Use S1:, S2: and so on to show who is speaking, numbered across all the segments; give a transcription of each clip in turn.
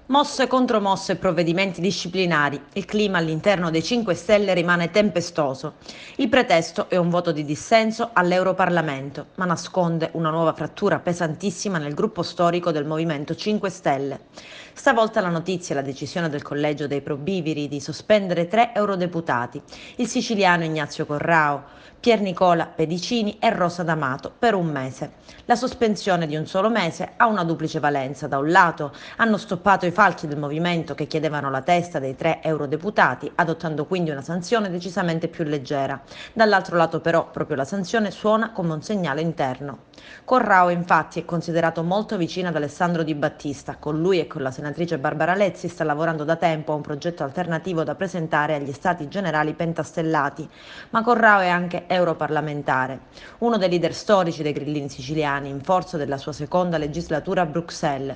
S1: Mosse contro mosse e provvedimenti disciplinari. Il clima all'interno dei 5 Stelle rimane tempestoso. Il pretesto è un voto di dissenso all'Europarlamento, ma nasconde una nuova frattura pesantissima nel gruppo storico del Movimento 5 Stelle. Stavolta la notizia è la decisione del collegio dei probiviri di sospendere 3 eurodeputati, il siciliano Ignazio Corrao, Pier Nicola Pedicini e Rosa D'Amato, per un mese. La sospensione di un solo mese ha una duplice valenza. Da un lato hanno stoppato i falchi del movimento che chiedevano la testa dei 3 eurodeputati, adottando quindi una sanzione decisamente più leggera. Dall'altro lato però proprio la sanzione suona come un segnale interno. Corrao infatti è considerato molto vicino ad Alessandro Di Battista. Con lui e con la senatrice Barbara Lezzi sta lavorando da tempo a un progetto alternativo da presentare agli Stati Generali pentastellati, ma Corrao è anche europarlamentare, uno dei leader storici dei grillini siciliani in forza della sua seconda legislatura a Bruxelles.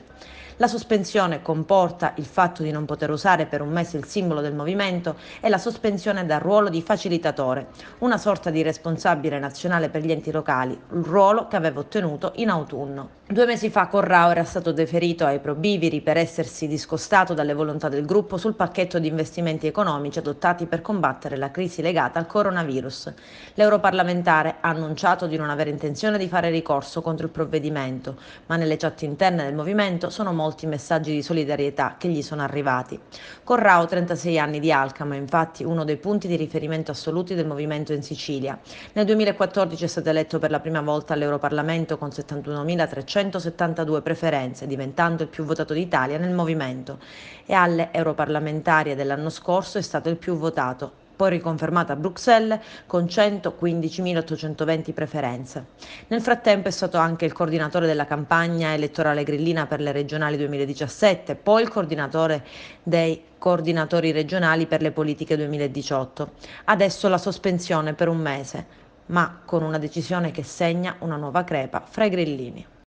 S1: La sospensione comporta il fatto di non poter usare per un mese il simbolo del movimento e la sospensione dal ruolo di facilitatore, una sorta di responsabile nazionale per gli enti locali, un ruolo che aveva ottenuto in autunno. 2 mesi fa Corrao era stato deferito ai probiviri per essersi discostato dalle volontà del gruppo sul pacchetto di investimenti economici adottati per combattere la crisi legata al coronavirus. L'europarlamentare ha annunciato di non avere intenzione di fare ricorso contro il provvedimento, ma nelle chat interne del movimento sono molti messaggi di solidarietà che gli sono arrivati. Corrao, 36 anni di Alcamo, è infatti uno dei punti di riferimento assoluti del movimento in Sicilia. Nel 2014 è stato eletto per la prima volta all'Europarlamento con 71.372 preferenze, diventando il più votato d'Italia nel movimento, e alle europarlamentarie dell'anno scorso è stato il più votato, poi riconfermata a Bruxelles con 115.820 preferenze. Nel frattempo è stato anche il coordinatore della campagna elettorale grillina per le regionali 2017, poi il coordinatore dei coordinatori regionali per le politiche 2018. Adesso la sospensione per un mese, ma con una decisione che segna una nuova crepa fra i grillini.